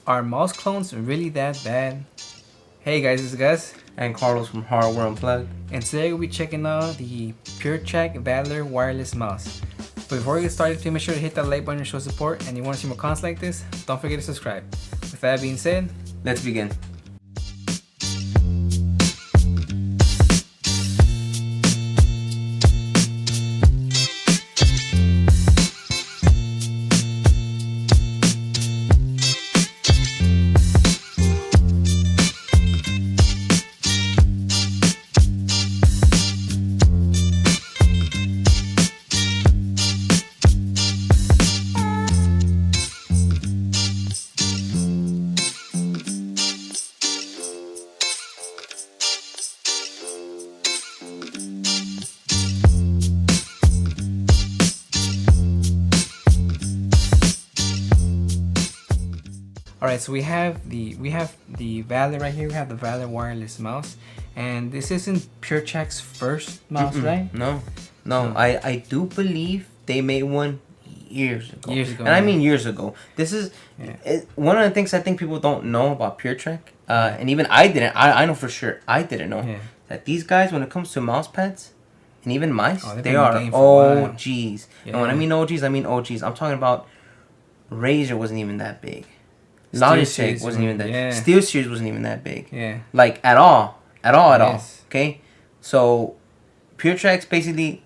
Are mouse clones really that bad? Hey guys, this is Gus. And Carlos from Hardware Unplugged. And today we'll be checking out the Puretrak VALOR wireless mouse. But before we get started, please make sure to hit that like button and show support. And you want to see more content like this, don't forget to subscribe. With that being said, Let's begin. alright, so we have the VALOR right here. We have the VALOR wireless mouse, and this isn't Puretrak's first mouse, right? No. I do believe they made one years ago. And I mean years ago. This is one of the things I think people don't know about Puretrak. And even I didn't. I know for sure I didn't know that these guys, when it comes to mouse pads and even mice, they are OGs. And when I mean OGs, I mean OGs. I'm talking about Razer wasn't even that big. Logitech wasn't even that. SteelSeries wasn't even that big. Like at all. Okay, so Puretrak's basically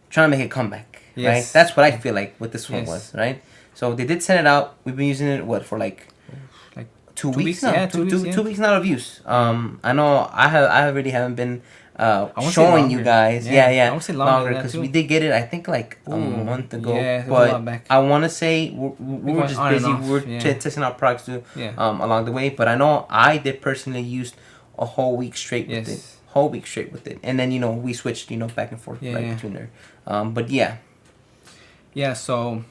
trying to make a comeback. Right, that's what I feel like what this one was. Right, so they did send it out. We've been using it for like 2 weeks now. 2 weeks now of use. I know I really haven't been showing you guys. I would say longer because we did get it. I think like a month ago. Yeah, but I want to say we were just busy. We were testing out products too along the way. But I know I did personally use a whole week straight with it. And then we switched back and forth between there. But so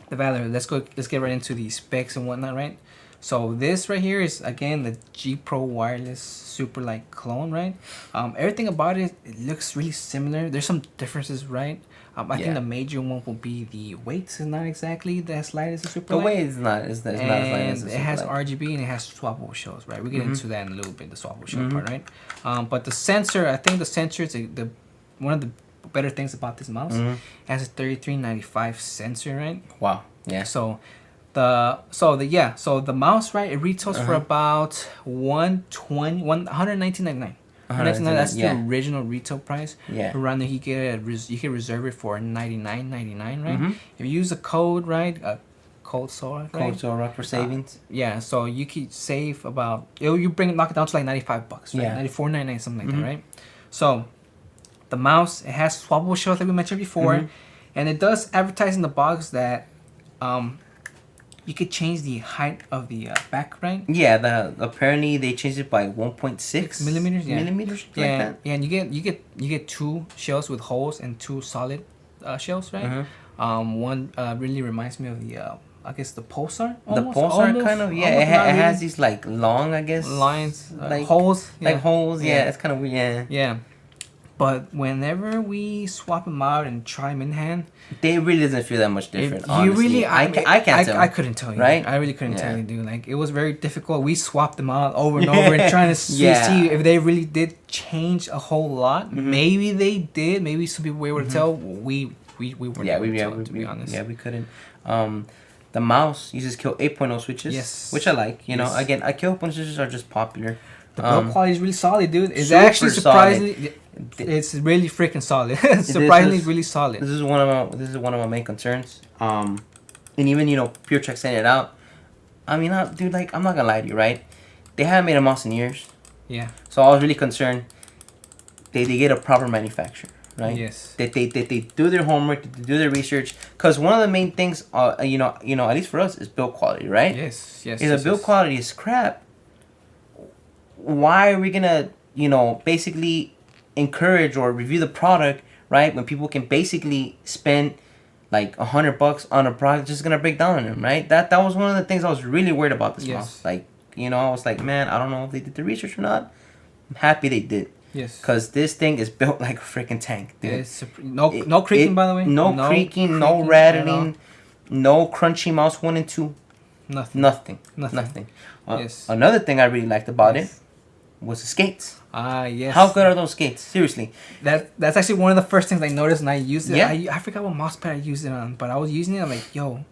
the VALOR. Let's get right into the specs and whatnot, right? So this right here is again the G Pro wireless Superlight clone, right? Everything about it looks really similar. There's some differences, right? I think the major one will be the weight is not exactly as light as the Superlight. The weight is not as light as the Superlight. It has RGB and it has swappable shells, right? We get into that in a little bit, the swappable shell part, right? But the sensor, I think the sensor is the one of the better things about this mouse. It has a 3395 sensor, right? Wow. Yeah. So the mouse, right, it retails for about $119.99. That's the original retail price. Around there, you can reserve it for $99.99, right? If you use the code, right, code Itzsolrac for savings. So you could save about knock it down to like $95, right? $94.99, something like that, right? So the mouse, it has swappable shells like we mentioned before, and it does advertise in the box that you could change the height of the back, right? Apparently they changed it by 1.6 millimeters. Millimeters, like that. And you get two shells with holes and two solid shells, right? One really reminds me of the I guess the Pulsar. Almost, the Pulsar kind of, it has these like long, I guess, lines, like holes, like holes. It's kind of weird. But whenever we swap them out and try them in hand, they really doesn't feel that much different. Honestly. I can't tell. I couldn't tell you. Right? I really couldn't tell you, dude. Like, it was very difficult. We swapped them out over and over and trying to see if they really did change a whole lot. Maybe they did. Maybe some people were able to tell. We weren't able to tell, to be honest. We couldn't. The mouse uses Kill 8.0 switches, which I like. Again, Kill 8.0 switches are just popular. The build quality is really solid, dude. It's actually surprisingly. It's really freaking solid. Surprisingly, really solid. This is one of my main concerns. And even Puretrak sent it out. I mean, dude, like, I'm not gonna lie to you, right? They haven't made a mouse in years. So I was really concerned. They get a proper manufacturer, right? That they do their homework, they do their research. Because one of the main things, at least for us, is build quality, right? If the build quality is crap, why are we gonna basically encourage or review the product, right, when people can basically spend like $100 on a product just gonna break down on them, right? That was one of the things I was really worried about this mouse. Like, I was like, man, I don't know if they did the research or not. I'm happy they did. Because this thing is built like a freaking tank, dude. No creaking, by the way. No creaking, no rattling, no crunchy mouse 1 and 2. Nothing. Yes. Another thing I really liked about it was the skates. Yes. How good are those skates? Seriously. That's actually one of the first things I noticed when I used it. Yeah. I forgot what mouse pad I used it on, but I was using it. I'm like, yo,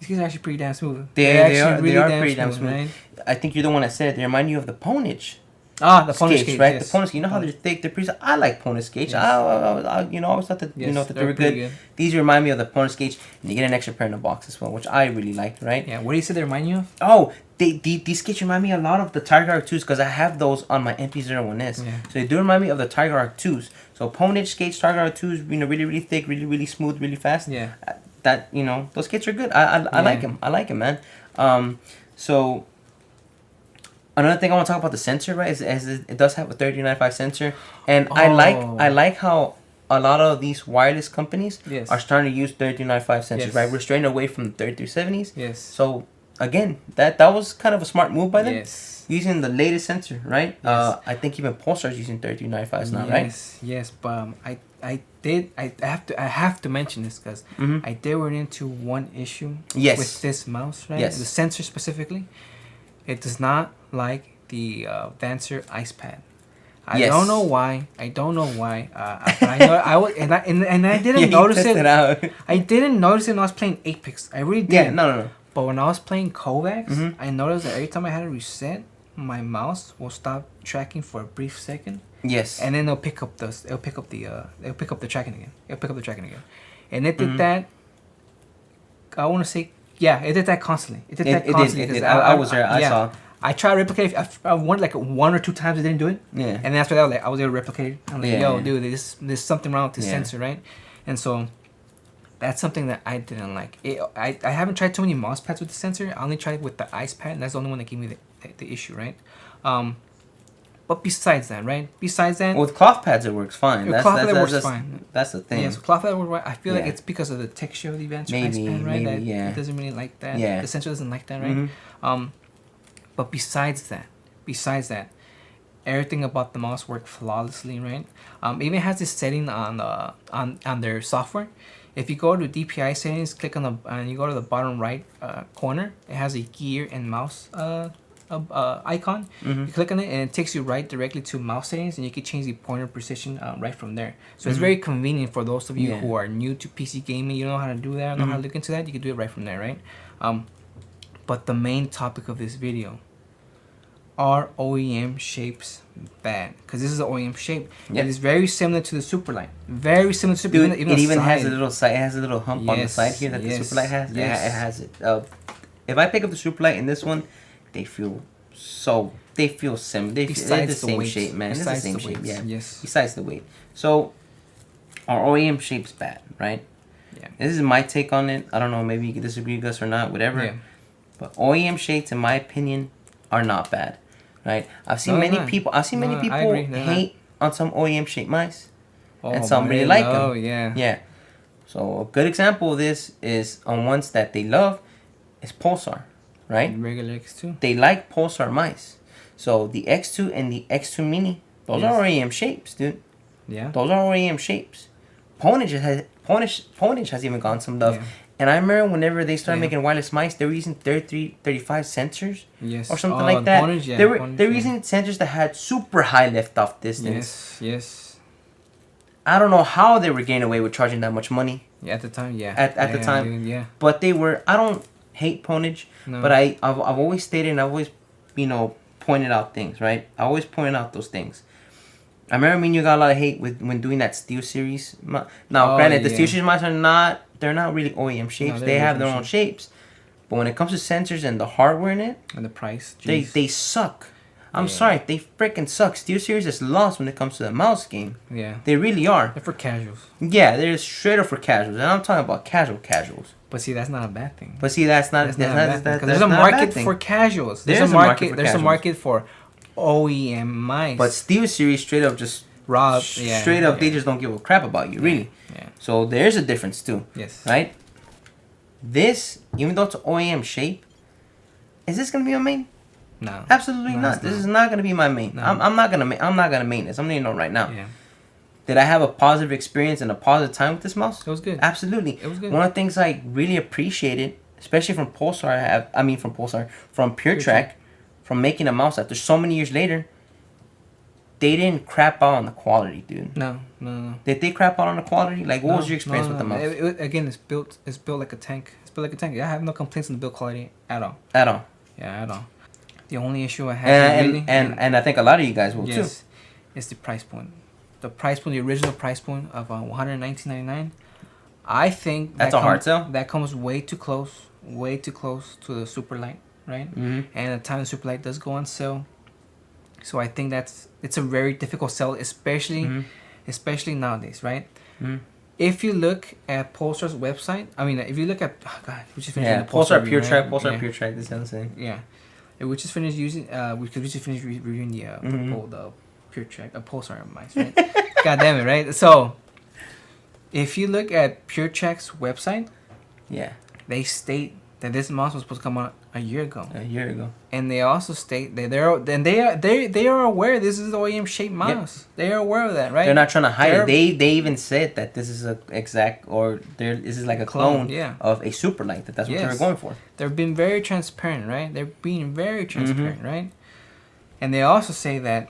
these guys are actually pretty damn smooth. They are pretty damn smooth. Right? I think you're the one that said it. They remind you of the Ponage. The Ponage skates, right? Yes. The Ponage, you know how they're thick, they're pretty. I like Ponage skates. Yes. I always thought that that they were good. These remind me of the Ponage skates, and you get an extra pair in the box as well, which I really liked, right? Yeah. What do you say they remind you of? Oh, these skates remind me a lot of the Tiger Arc 2s because I have those on my MP01S. Yeah. So they do remind me of the Tiger Arc 2s. So Ponage skates, Tiger Arc 2s, really, really thick, really smooth, really fast. Yeah. That those skates are good. I like them. I like them, man. So. Another thing I want to talk about the sensor, right? Is it does have a 3095 sensor, and I like how a lot of these wireless companies are starting to use 3095 sensors, right? We're straying away from the 3370s. Yes. So again, that was kind of a smart move by them. Yes. Using the latest sensor, right? Yes. I think even Pulsar's using 3395s now, right? Yes, but I have to mention this because I did run into one issue with this mouse, right? Yes. The sensor specifically. It does not like the Dancer ice pad. I don't know why. I know I didn't notice it. I didn't notice it when I was playing Apex. I really did. Yeah, no. But when I was playing Kovacs, I noticed that every time I had to reset, my mouse will stop tracking for a brief second. Yes. And then it'll pick up the tracking again. And it did that. I want to say. Yeah, it did that constantly. It did. I was there. I saw. I tried to replicate. I won like 1 or 2 times. It didn't do it. Yeah. And then after that, I was able to replicate it. I'm like, yo, dude, there's something wrong with this sensor, right? And so that's something that I didn't like. I haven't tried too many mouse pads with the sensor. I only tried with the ice pad, and that's the only one that gave me the issue, right? But besides that, with cloth pads it works fine. Cloth pad works fine. That's the thing. Yeah, so cloth pad works. I feel like it's because of the texture of the Advanced ice pad, right? It doesn't really like that. Yeah. The sensor doesn't like that, right? But besides that, everything about the mouse worked flawlessly, right? Even has this setting on their software. If you go to DPI settings, click on and you go to the bottom right corner, it has a gear and mouse icon. You click on it and it takes you right directly to mouse settings, and you can change the pointer precision right from there. So it's very convenient for those of you who are new to PC gaming. You don't know how to do that, know how to look into that. You can do it right from there, right? But the main topic of this video, are OEM shapes bad? Because this is an OEM shape. It is very similar to the Superlight. Very similar to Dude, it even has a little side. It has a little hump on the side here that the Superlight has. Yeah, it has it. If I pick up the Superlight in this one, they feel similar. They're the same shape, man. It's the same shape. Yeah. Yes. Besides the weight. So, are OEM shapes bad, right? Yeah. This is my take on it. I don't know. Maybe you can disagree with us or not. Whatever. Yeah. But OEM shapes, in my opinion, are not bad, right? I've seen many people hate on some OEM shaped mice, and some really like them. Oh yeah. So a good example of this is on ones that they love is Pulsar, right? Regular X2. They like Pulsar mice. So the X2 and the X2 Mini, those are OEM shapes, dude. Yeah. Those are OEM shapes. Ponage has even gotten some love. Yeah. And I remember whenever they started making wireless mice, they were using 35 sensors or something like that. Ponage, they were using sensors that had super high lift-off distance. Yes. I don't know how they were getting away with charging that much money. Yeah, at the time, At the time. Dude, But they were, I don't hate Ponage, but I've always stated and I've always, pointed out things, right? I always pointed out those things. I remember me and you got a lot of hate when doing that Steel Series. Now, granted, the Steel Series mice they're not really OEM shapes. They have their own shapes. But when it comes to sensors and the hardware in it, and the price, they suck. I'm sorry, they freaking suck. Steel Series is lost when it comes to the mouse game. Yeah. They really are. They're for casuals. Yeah, they're straight up for casuals. And I'm talking about casuals. But see, that's not a bad thing. That's not a bad thing. There's a market for casuals. There's a market for OEM mice. But Steel Series straight up just straight up, they just don't give a crap about you, really. Yeah. So there's a difference too. Yes. Right? This, even though it's an OEM shape, is this gonna be my main? No. Absolutely not. This is not gonna be my main. No. I'm not gonna main this. I'm letting you know right now. Yeah. Did I have a positive experience and a positive time with this mouse? It was good. Absolutely. It was good. One of the things I really appreciated, especially from from Puretrak, from making a mouse after so many years later, they didn't crap out on the quality, dude. No. Did they crap out on the quality? Like, what was your experience with the mouse? Again, it's built like a tank. It's built like a tank. I have no complaints on the build quality at all. At all. Yeah, at all. The only issue I have and I think a lot of you guys will too. Is the price point. The price point, the original price point of $119.99. I think that's a hard sell. That comes way too close to the Superlight, right? Mm-hmm. And the time the Superlight does go on sale, so I think it's a very difficult sell, especially nowadays, right? Mm-hmm. If you look at Polestar's website, I mean, if you look at we just finished Polestar review, Puretrak, right? Polestar Puretrak. This is what I'm saying. Yeah, we just finished using we just finished reviewing the Puretrak Polestar mice, right? God damn it, right? So, if you look at Puretrak's website, they state that this mouse was supposed to come out a year ago. And they also state that they are aware this is the OEM shaped mouse. Yep. They are aware of that, right? They're not trying to hide it. They even said that this is this is like a clone of a Superlight. That's what they were going for. They've been very transparent, right? They're being very transparent, right? And they also say that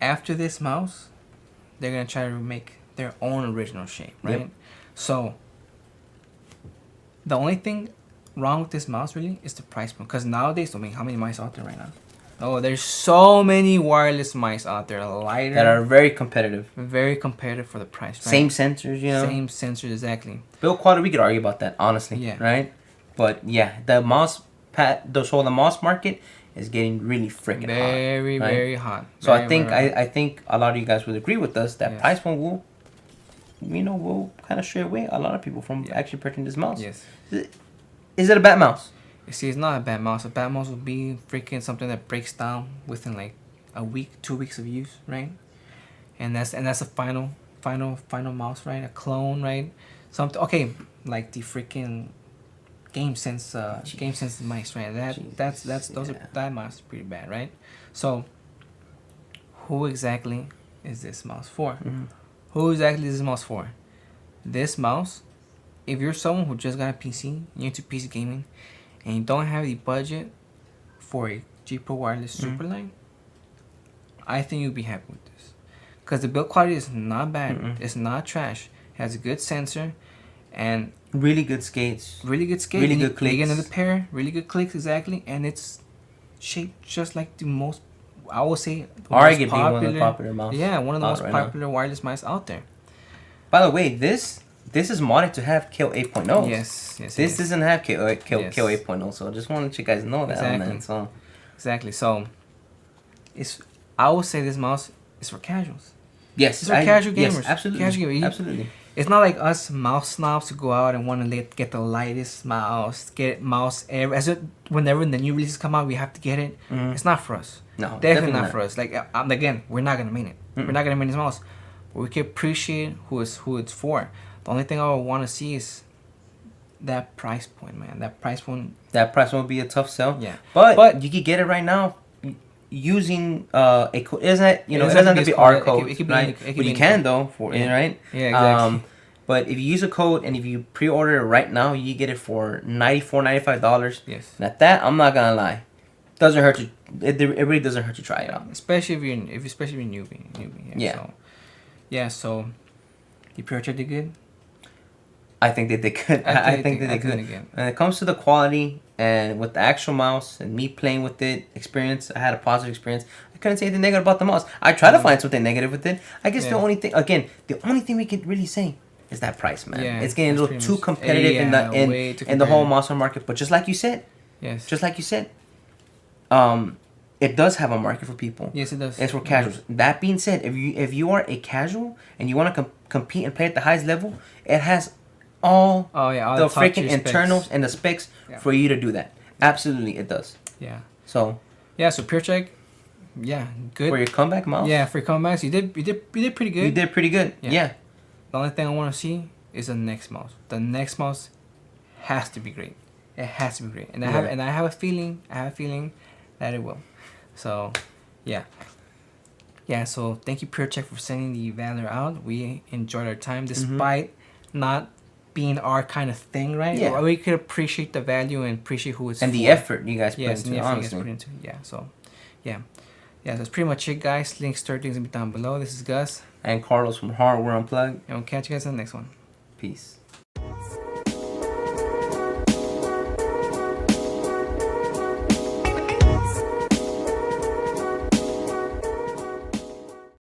after this mouse, they're gonna try to make their own original shape, right? Yep. So the only thing wrong with this mouse really is the price point, because nowadays, I mean, how many mice out there right now? Oh, there's so many wireless mice out there, lighter, that are very competitive for the price. Right? Same sensors, Same sensors, exactly. Build quality, we could argue about that, honestly. Yeah. Right. But yeah, the mouse market is getting really freaking hot. Very hot. So I think a lot of you guys would agree with us that price point will kind of stray away a lot of people from actually purchasing this mouse. Yes. Is it a bad mouse? You see, it's not a bad mouse. A bad mouse would be freaking something that breaks down within like a week, 2 weeks of use, right? And that's a final mouse, right? A clone, right? Something like the freaking GameSense mice, right? That mouse is pretty bad, right? So who exactly is this mouse for? Mm-hmm. Who exactly is this mouse for? This mouse, if you're someone who just got a PC, you're into PC gaming, and you don't have the budget for a G Pro wireless Superlight, I think you'll be happy with this. Because the build quality is not bad. It's not trash. It has a good sensor and really good skates. Really good clicks. You get another pair. Really good clicks, exactly. And it's shaped just like the most, I would say, arguably one of the popular mice. Yeah, one of the most popular wireless mice out there. By the way, this is modded to have Kill 8.0. Yes. This doesn't have Kill 8.0, so I just want to let you guys know that. Exactly. So, I would say this mouse is for casuals. Yes, it's for casual gamers. Yes, absolutely. Absolutely. It's not like us mouse snobs who go out and want to get the lightest mouse, whenever the new releases come out, we have to get it. It's not for us. No, definitely not for us. Like again, we're not gonna mean it. We're not gonna mean this mouse, but we can appreciate who it's for. The only thing I would want to see is that price point, man. That price point would be a tough sell. Yeah, but you could get it right now using a code. It doesn't have to be our code, right? But you can though right? Yeah, exactly. But if you use a code and if you pre-order it right now, you get it for $95. Yes. And at that, I'm not gonna lie, doesn't hurt to. It really doesn't hurt to try it out. Especially if you're newbie. Yeah. So the Puretrak did good. I think they did good. I think they did good. When it comes to the quality and with the actual mouse and me playing with it, I had a positive experience. I couldn't say anything negative about the mouse. I tried to find something negative with it. I guess the only thing we could really say is that price, man. Yeah, it's getting a little too competitive in the whole mouse market. But just like you said, it does have a market for people. Yes, it does. It's for casuals. That being said, if you are a casual and you want to compete and play at the highest level, it has all the freaking internals and the specs for you to do that. Absolutely, it does. Yeah. So Puretrak, good for your comeback mouse. Yeah, for your comebacks, you did pretty good. You did pretty good. Yeah. The only thing I want to see is the next mouse. The next mouse has to be great. It has to be great, and I have a feeling that it will. So, yeah. So thank you, Puretrak, for sending the VALOR out. We enjoyed our time despite not being our kind of thing, right? Yeah. Or we could appreciate the value and appreciate who it's and for. the effort you guys put Yes, and into the it, effort you guys honestly. put into it. Yeah, so, yeah. Yeah, that's pretty much it, guys. Links to everything's gonna be down below. This is Gus. And Carlos from Hardware Unplugged. And we'll catch you guys in the next one. Peace.